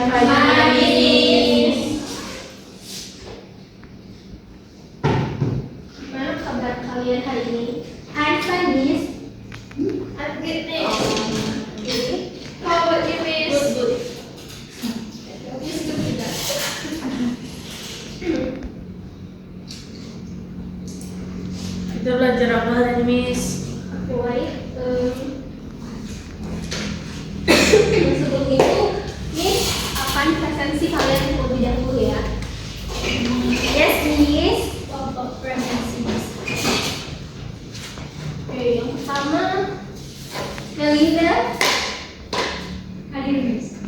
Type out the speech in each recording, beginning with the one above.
Gimana kabar kalian hari ini? I'm fine, Miss. I'm good, Miss. How about you, Miss? Good. Miss good juga. Kita belajar apa hari ini, Miss? Oke, baik. Sebelum itu, Miss akan presensi kalian terlebih dahulu ya. Yes, Miss. Untuk presensi, Miss. Oke, yang pertama, Melinda. Hadir, Miss.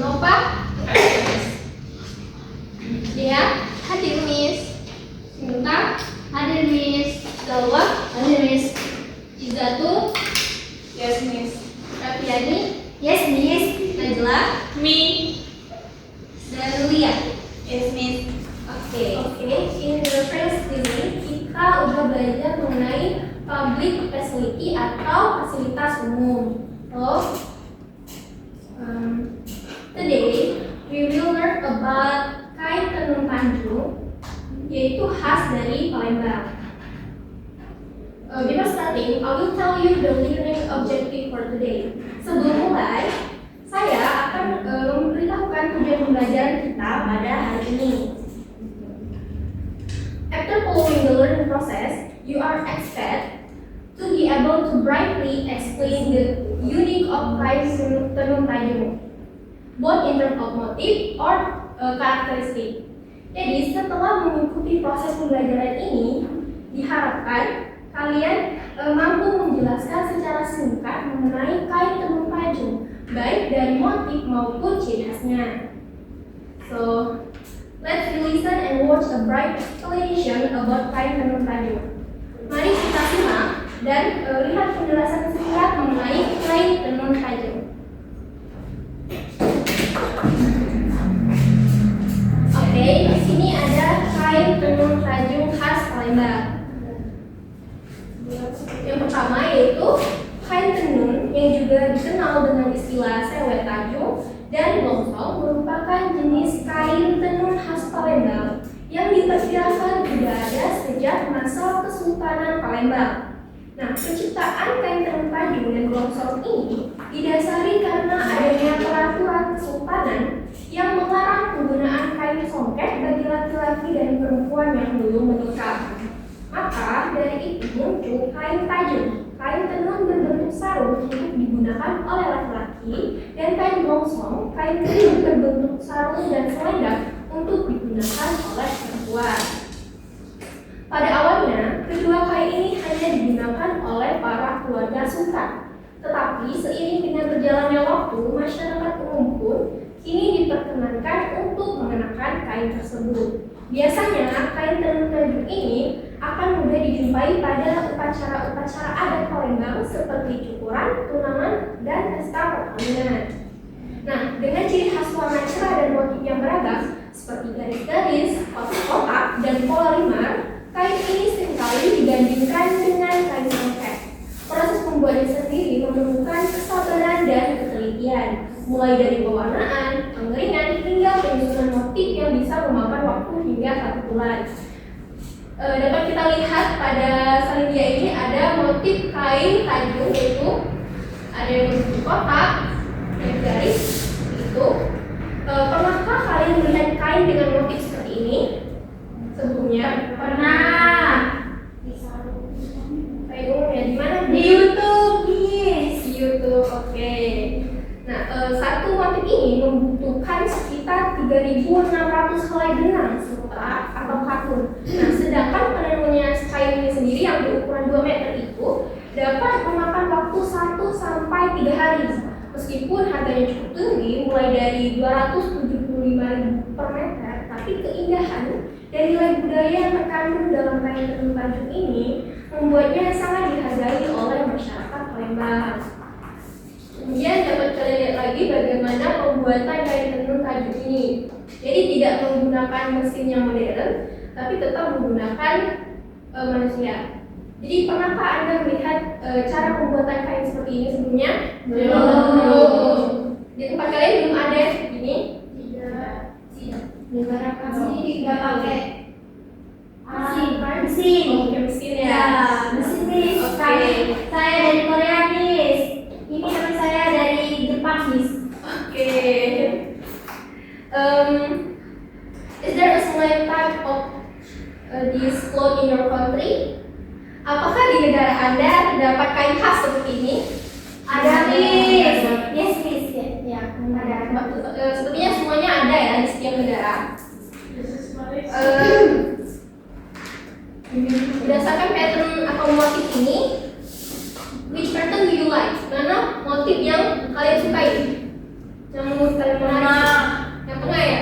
Nova. Dea. Hadir, Miss. Sinta. Hadir, Miss. Galwa. Hadir, Miss. Izatul. Yes, Miss. Rafiani. Yes, Miss. Najla. Me. Dan Lia. Yes, Miss. Oke, in the first ini kita udah belajar mengenai public facility atau fasilitas umum. So, today we will learn about Kai Tenun Tanjung, yaitu khas dari Palembang. Before starting, I will tell you the learning objective for today. Sebelum mulai, saya akan memberitahukan tujuan pembelajaran kita pada hari ini. After following the learning process, you are expected to be able to brightly explain the unique of Kai Tenun Tanjung, both in terms of motif or characteristic. Jadi setelah mengikuti proses pembelajaran ini, diharapkan kalian mampu menjelaskan secara singkat mengenai Kai Tenun Tanjung, baik dari motif maupun ciri khasnya. So, let's listen and watch a bright explanation about Kai Tenun Tanjung. Mari kita simak dan lihat penjelasan singkat mengenai Kai Tenun Tanjung. Oke, di sini ada Kai Tenun Tanjung khas Palembang. Yang pertama yaitu kain tenun yang juga dikenal dengan istilah sewet tanjung dan longsong merupakan jenis kain tenun khas Palembang yang diperkirakan sudah ada sejak masa Kesultanan Palembang. Nah, penciptaan kain tenun tanjung dan longsong ini didasari karena adanya peraturan Kesultanan yang melarang penggunaan kain songket bagi laki-laki dan perempuan yang belum menikah. Maka dari itu muncul kain tanjung, kain tenun berbentuk sarung untuk digunakan oleh laki-laki, dan kain longsong, kain tenun berbentuk sarung dan selendang untuk digunakan oleh perempuan. Pada awalnya, kedua kain ini hanya digunakan oleh para keluarga sultan. Tetapi seiring dengan berjalannya waktu, masyarakat umum pun kini diperkenankan untuk mengenakan kain tersebut. Biasanya kain tenun tanjung ini akan mudah dijumpai pada upacara-upacara adat Palembang seperti syukuran, tunangan, dan pesta perkawinan. Nah, dengan ciri khas warna cerah dan motif yang beragam seperti garis-garis, kotak-kotak, dan pola rimar, kain ini seringkali dibandingkan dengan kain songket. Proses pembuatannya sendiri memerlukan kesabaran dan ketelitian, mulai dari pewarnaan, pengeringan, hingga penyusunan motif yang bisa memakan waktu hingga 1 bulan. Dapat kita lihat pada salindia ini ada motif kain tanjung, yaitu ada yang berbentuk kotak dan garis itu. Pernahkah kalian melihat kain dengan motif seperti ini sebelumnya? Pernah. Kayak umumnya di mana? Di YouTube, yes. Di YouTube, oke. Nah, satu motif ini membutuhkan sekitar 3.600 helai benang sutra atau katun. Nah, sedangkan penenunnya kain ini sendiri yang berukuran 2 meter itu dapat memakan waktu 1 sampai 3 hari. Meskipun harganya cukup tinggi, mulai dari 275.000 per meter, tapi keindahan dan nilai budaya yang terkandung dalam kain tenun tanjung ini membuatnya sangat dihargai oleh masyarakat Palembang. Kemudian dapat kalian lihat lagi bagaimana pembuatan kain tenun tanjung ini. Jadi tidak menggunakan mesin yang modern, tapi tetap menggunakan manusia. Jadi pernahkah Anda melihat cara pembuatan kain seperti ini sebelumnya? Belum. Di tempat kalian belum ada ini? Tidak. Negara Kami nggak pakai mesin. Oke, mesin ya. mesin Miss. Oke. Saya dari Korea Miss. Ini teman saya dari Jepang Miss. Oke. Is there a similar type of this cloth in your country? Apakah di negara Anda terdapat kain khas seperti ini? Ada Miss. Yes Miss. Ya, ada. Sepertinya semuanya ada ya di setiap negara. Berdasarkan pattern atau motif ini, which pattern do you like? Mana motif yang kalian sukai? Yang menurut kalian menarik? Yang tengah ya?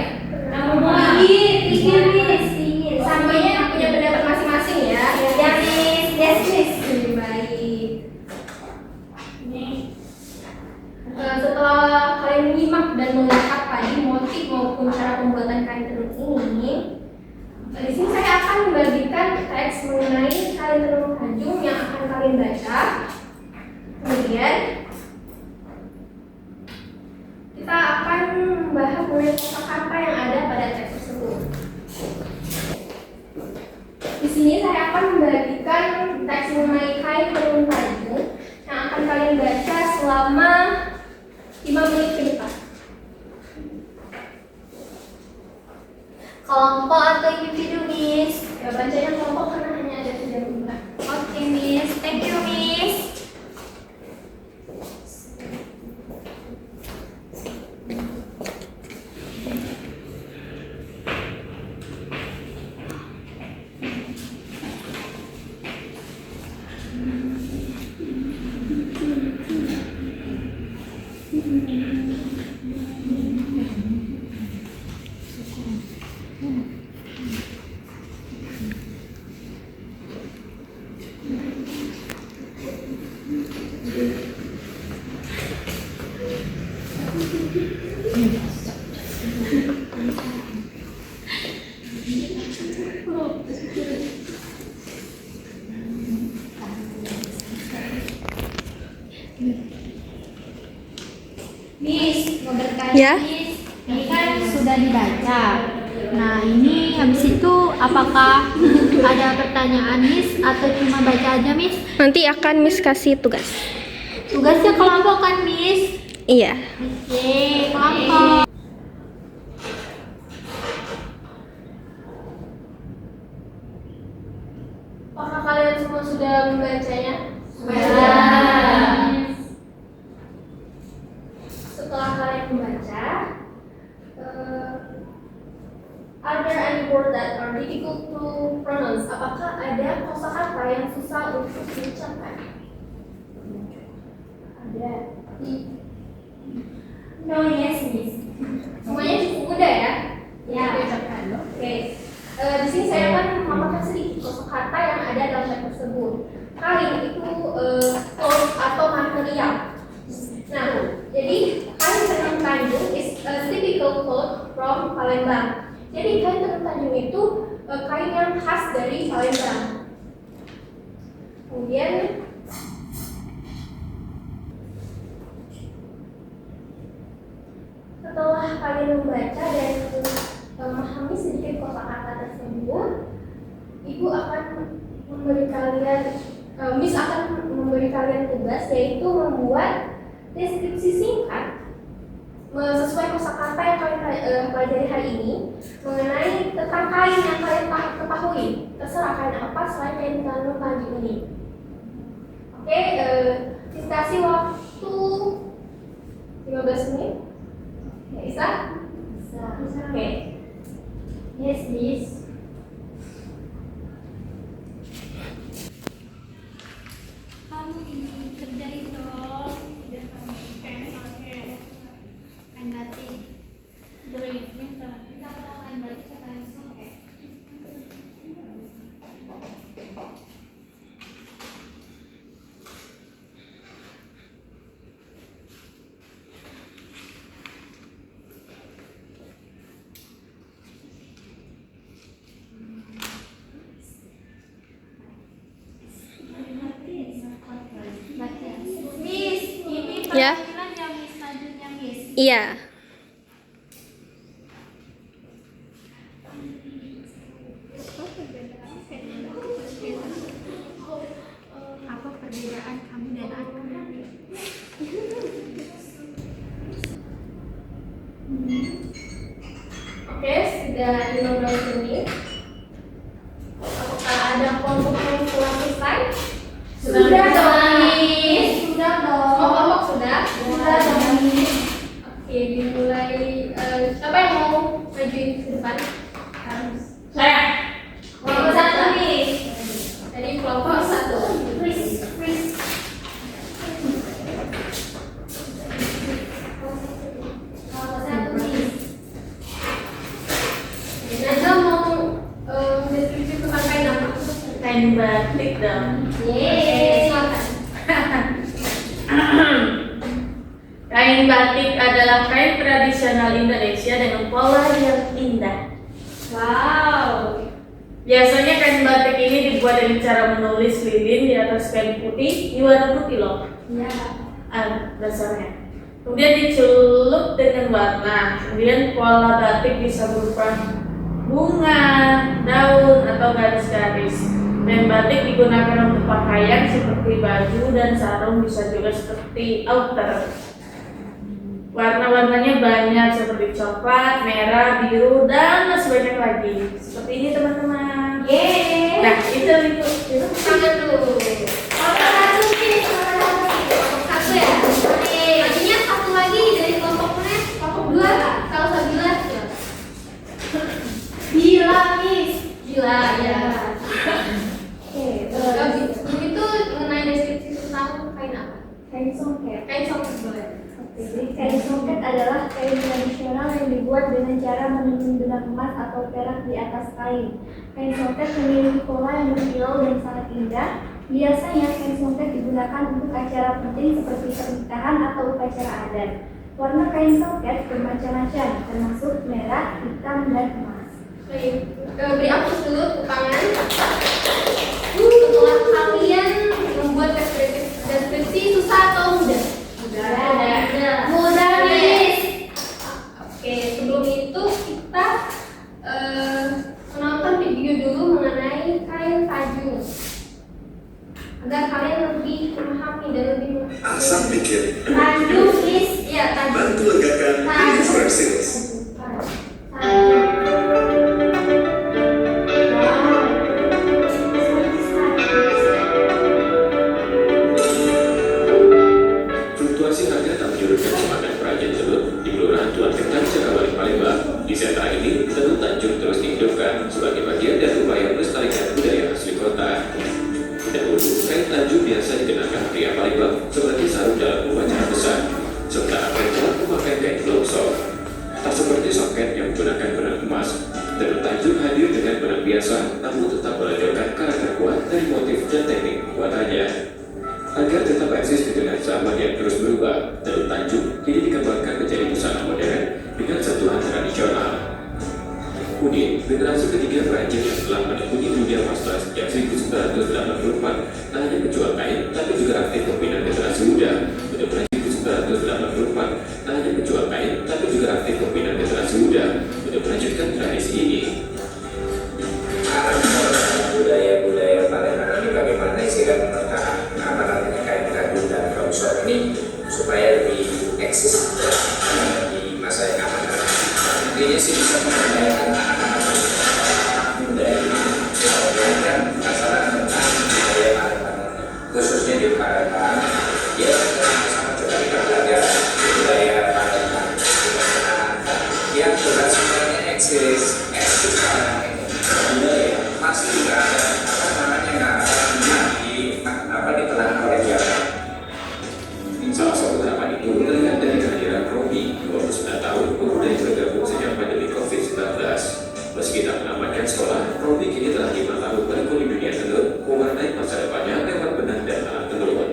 Tinggi. Semuanya punya pendapat masing-masing ya. Ya Miss. Yes Miss. Baik. Setelah kalian menyimak dan melihat tadi motif maupun cara pembuatan kain tenun ini, di sini saya akan membagikan teks mengenai kain tenun Tanjung yang akan kalian baca. Kemudian kita akan membahas mengenai kata-kata yang ada pada teks tersebut. Di sini saya akan membagikan teks mengenai kain tenun Tanjung yang akan kalian baca selama 5 menit ke depan. Kelompok atau individu Miss? Ya, bacanya kelompok karena hanya ada 3 bulan. Oke Miss. Thank you Miss. Miss, mau bertanya Ya. Miss, ini kan sudah dibaca. Nah ini habis itu apakah ada pertanyaan Miss atau cuma baca aja Miss? Nanti akan Miss kasih tugas. Tugasnya kelompok kan Miss? Iya. Oke, kelompok. Apakah kalian semua sudah membacanya? Setelah kalian membaca, are there any word that are difficult to pronounce? Apakah ada kosakata yang susah untuk diucapkan? Ada. No, yes Miss. Semuanya cukup mudah ya? Ya. Diucapkan. Oke. Di sini saya akan memaparkan sedikit kosakata yang ada dalam teks tersebut. Kain itu cloth atau material. Nah, jadi kain tenun Tanjung is a typical cloth from Palembang. Jadi kain tenun Tanjung itu kain yang khas dari Palembang. Kemudian setelah kalian membaca dan memahami sedikit kosakata tersebut, Ibu akan memberi kalian, Miss akan memberi kalian tugas yaitu membuat deskripsi singkat sesuai kosakata yang kalian pelajari hari ini mengenai tentang kain yang kalian ketahui. Terserah kain apa selain kain tenun Tanjung ini. Oke, kasih waktu 15 menit. Bisa? Bisa. Oke. Yes Miss. Kamu ini kerjain dong. Kan batik. Kita kan batik langsung ya. Miss, ini Ya. perwakilan yang Miss Najun yang Miss. Iya. Apa perbedaan kamu dan aku? Oke, sudah 15 menit. Apakah ada kelompok yang telah selesai? Sudah dong, Miss. Sudah dong. Oh, kelompok sudah? Sudah dong, Miss. Oke, dimulai. Siapa yang mau majuin ke depan? Harus. Saya. Kelompok satu, Miss. Jadi kelompok satu. Please. Kelompok satu, Miss. Naja mau deskripsi tentang kain apa? Kain batik dong. Yeay, silakan. Kain batik adalah kain tradisional Indonesia dengan pola yang indah. Wow. Biasanya kain batik ini dibuat dengan cara menulis lilin di atas kain putih di warna putih loh. Ya. Dasarnya. Kemudian dicelup dengan warna. Kemudian pola batik bisa berupa bunga, daun, atau garis-garis. Dan batik digunakan untuk pakaian seperti baju dan sarung, bisa juga seperti outer. Warna-warnanya banyak seperti coklat, merah, biru, dan masih banyak lagi. Seperti ini teman-teman. Yeay. Nah, itu. Tangan dulu. Kelompok satu, Miss. Kelompok satu ya. Oke. Majunya satu lagi dari kelompoknya. Kelompok dua. Kalau Sabila. Gila, Miss. Gila, ya. Oke. Begitu mengenai deskripsi tentang kain apa? Kain songket. Kain songket boleh. Jadi kain songket adalah kain tradisional yang dibuat dengan cara menenun benang emas atau perak di atas kain. Kain songket memiliki pola yang berkilau dan sangat indah. Biasanya kain songket digunakan untuk acara penting seperti pernikahan atau upacara adat. Warna kain songket bermacam-macam, termasuk merah, hitam, dan emas. Baik. Beri hapus dulu ke tangan. Setelah kalian membuat deskripsi susah atau mudah? Mudah, Miss. Oke, sebelum itu kita menonton video dulu mengenai kain tajung agar kalian lebih memahami dan lebih Asam pikir, tajung, Miss. Ya, tajung. bantu legakan Universalis. Fluktuasi harga tak menyurutkan semangat perajin tenun di Kelurahan Tuan Ketan, Cakabalik, Palembang. Di sentra ini, tenun Tanjung terus dihidupkan sebagai bagian dari upaya melestarikan budaya asli kota. Dahulu, kain Tanjung biasa dikenakan pria Palembang seperti sarung dalam upacara besar, sementara perempuan memakai kain longsor. Tak seperti soket yang menggunakan benang emas, tenun Tanjung hadir dengan benang biasa, namun tetap menonjolkan karakter kuat dari motif dan teknik pembuatannya. Agar tetap eksis di tengah zaman yang terus berubah, tenun Tanjung kini dikembangkan menjadi busana modern dengan sentuhan tradisional. Unik, generasi ketiga perajin yang telah menekuni dunia wastra sejak 1984 tak hanya menjual kain, tapi juga aktif membina generasi muda. Untuk perajin 1984 tak hanya menjual kain, tapi juga aktif membina generasi muda untuk melanjutkan tradisi ini. Budaya-budaya Palembang ini bagaimana istilah kain Tanjung dan longsor ini supaya lebih eksis di masa yang akan datang. Intinya sih bisa memperdayakan budaya ini, memperdayakan masalah tentang budaya Palembang, khususnya di Palembang. Ya, sama juga kita belajar budaya Palembang, yang juga sebenarnya eksis Palembang ini. Budaya pasti juga ada ditelan oleh zaman. Salah satu harapan itu terlihat dari kehadiran Robi, 29 tahun, pemuda yang bergabung sejak pandemi COVID-19. Meski tak menamatkan sekolah, Robi kini telah 5 tahun berkeliling dunia tenun, mewarnai masa depannya lewat benang dan alat tenun.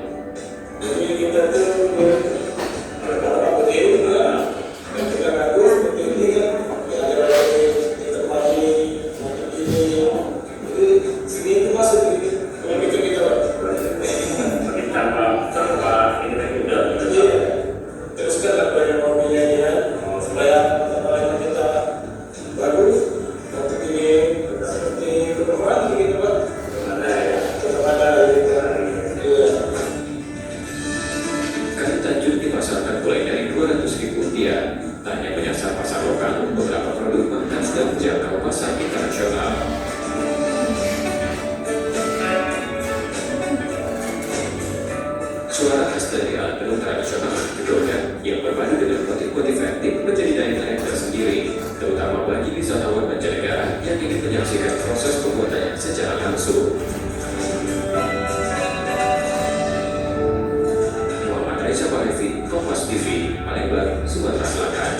Suara khas dari alat tenun tradisional Gedongan yang berpadu dengan motif-motif etnik menjadi daya tarik tersendiri, terutama bagi wisatawan mancanegara yang ingin menyaksikan proses pembuatannya secara langsung. Muhammad Aisyah Parevi, Kompas TV, Palembang, Sumatera Selatan.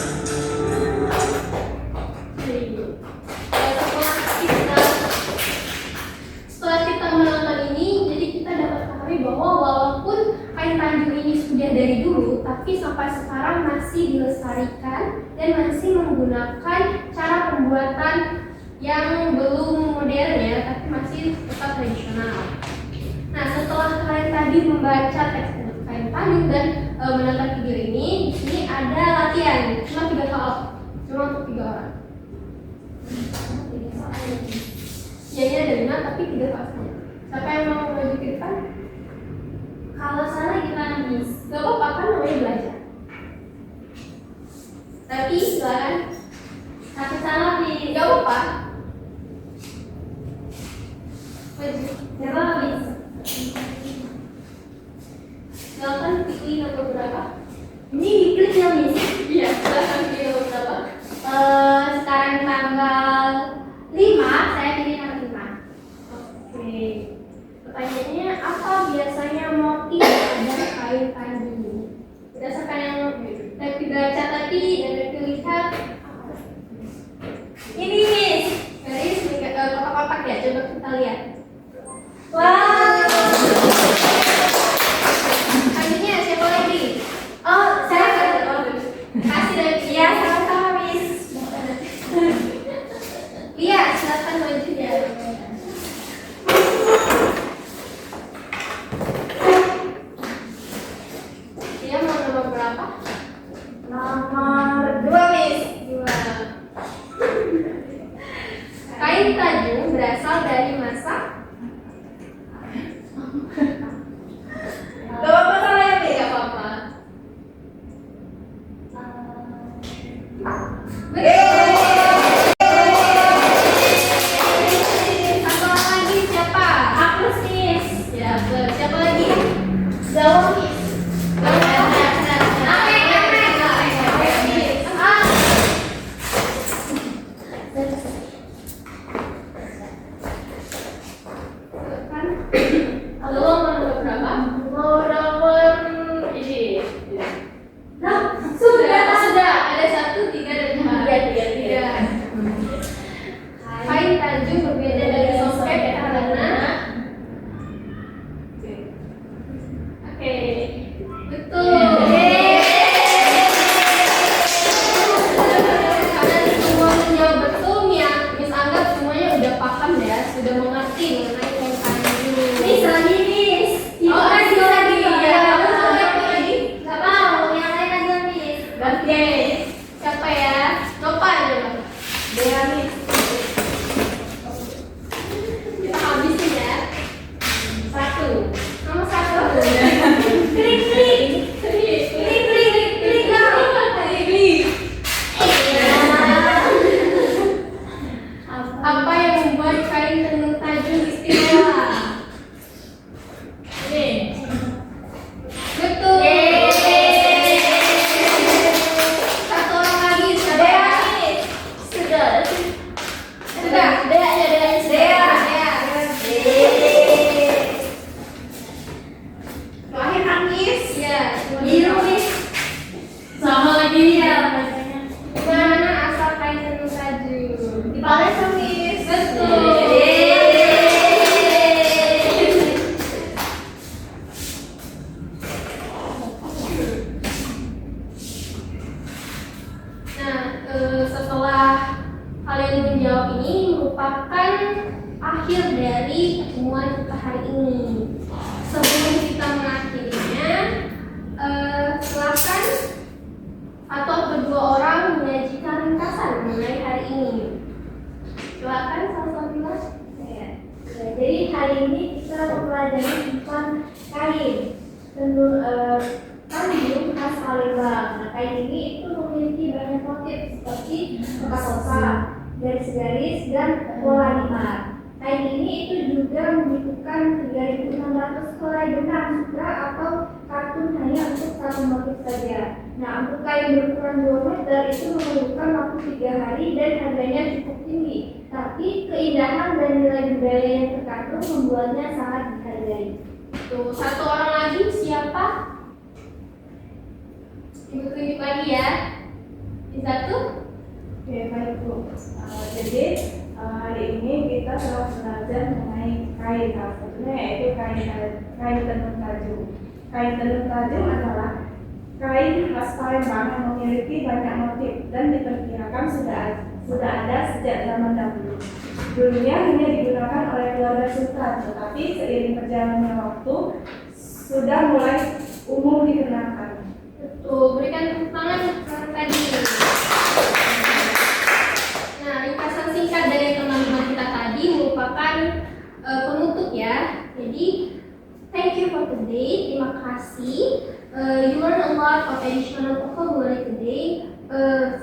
Setelah kita menonton ini, jadi kita dapat ketahui bahwa walaupun kain tanjung ini sudah dari dulu, tapi sampai sekarang masih dilestarikan dan masih menggunakan cara pembuatan yang belum modern ya, tapi masih tetap tradisional. Nah, setelah kalian tadi membaca teks kain tanjung dan menonton video ini, di sini ada latihan cuma 3 soal, cuma untuk 3 orang. Ya, ini ada 5 tapi 3 soal saja. Siapa yang mau maju ke depan? Kalau salah gimana, Miss? Gak apa-apa, kan namanya belajar. Tapi silakan. Tapi salah nih, gak apa-apa. Maju. Gak apa-apa, Miss. Silakan pilih nomor berapa? Ini diklik ya, Miss? Iya, silakan pilih nomor berapa? Sekarang tanggal 5, saya pilih tanggal 5. Oke. Pertanyaannya, apa biasanya motif pada kain tanjung ini? Berdasarkan yang Tepi baca tadi dan Tepi lihat, ini Miss, garis kotak-kotak ya, coba kita lihat. Wow. Selanjutnya siapa lagi? Oh, saya Kasih dari ya sama-sama, Miss. Lihat, silakan maju ya. Dia mau nomor berapa? Nomor 2, Miss. 2. Kain tanjung berasal dari masa Gak apa-apa salah ya, Miss. Gak apa-apa. Satu orang lagi siapa? Aku, Miss. Ya, siapa lagi? Gawang, Miss. Halo, nomor berapa? Nomor ini. Nah, sudah. Ada 1, 3, dan 4. Tiga. Kain tanjung berbeda dari soket karena Oke, betul. Karena semua menjawab betul, Miss anggap semuanya udah paham ya, sudah mengerti mengenai kain tanjung. Miss, lagi, Miss. Oh, lagi. Ya, kamu mau apa lagi? Gak mau, yang lain aja, Miss. Oke, siapa ya? Topan coba. Dea, Miss. Kita habisin ya. 1. Nomor 1. Klik. Apa yang membuat kain tenun tanjung istimewa? Ini. Betul. Satu orang lagi, siapa? Sudah. Sudah. Dea. Terakhir Agnes. Ya. Biru, Miss. Sama lagi ya. Mana asal kain tenun tanjung? Di Palembang, Miss. Betul. Nah, setelah kalian menjawab ini merupakan akhir dari pertemuan kita hari ini. Sebelum kita mengakhirinya, silakan atau kedua orang menyajikan ringkasan mengenai hari ini. Silakan salah satu. Ya. Jadi hari ini kita mempelajari tentang kain tenun tanjung khas Palembang. Nah, kain ini itu memiliki banyak motif seperti kotak-kotak, garis-garis, dan pola limat. Kain ini itu juga membutuhkan 3.600 helai benang sutra atau saja. Nah, untuk kain berukuran 2 meter itu memerlukan waktu 3 hari dan harganya cukup tinggi. Tapi keindahan dan nilai budaya yang terkandung membuatnya sangat dihargai. Tuh, satu orang lagi siapa? Ibu tunjuk lagi ya. Di satu. Oke, baik Bu. Jadi hari ini kita telah belajar mengenai kain, salah satunya yaitu kain tenun tajam. Kain tenun tajam adalah kain khas Palembang yang memiliki banyak motif dan diperkirakan sudah ada sejak zaman dahulu. Dulunya hanya digunakan oleh keluarga sultan, tetapi seiring berjalannya waktu sudah mulai umum digunakan. Betul, berikan tepuk tangan untuk tadi. Nah, ringkasan singkat dari teman-teman kita tadi merupakan penutup ya. Jadi, thank you for today. Terima kasih. You learn a lot of additional vocabulary today.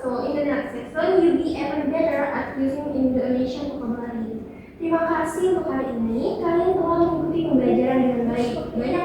So in the next section, you'll be even better at using Indonesian vocabulary. Terima kasih untuk hari ini. Kalian telah mengikuti pembelajaran dengan baik. Banyak